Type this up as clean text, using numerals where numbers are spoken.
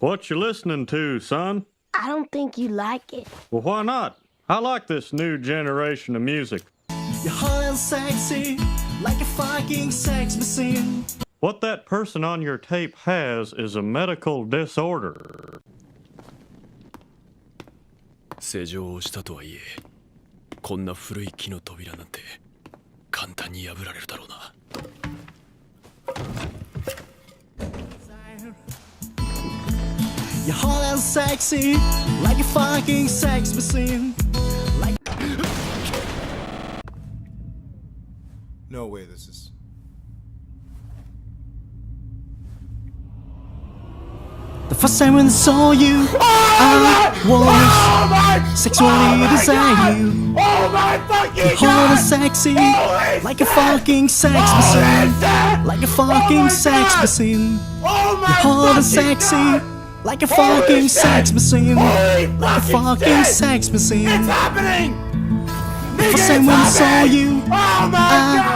What you listening to, son? I don't think you like it. Well, why not? I like this new generation of music. You're hot and sexy, like a fucking sex machine. What that person on your tape has is a medical disorder. 施錠をしたとはいえ、こんな古い木の扉なんて簡単に破られるだろうな。You're hot and sexy, like a fucking sex machine. Like No way this is... the first time when I saw you, I was sexually desire you. You're hot and sexy, like a fucking sex machine. Like a fucking sex machine. You're hot and sexy, like a fucking sex machine. Like a fucking sex machine. It's happening! The first time when I saw you, I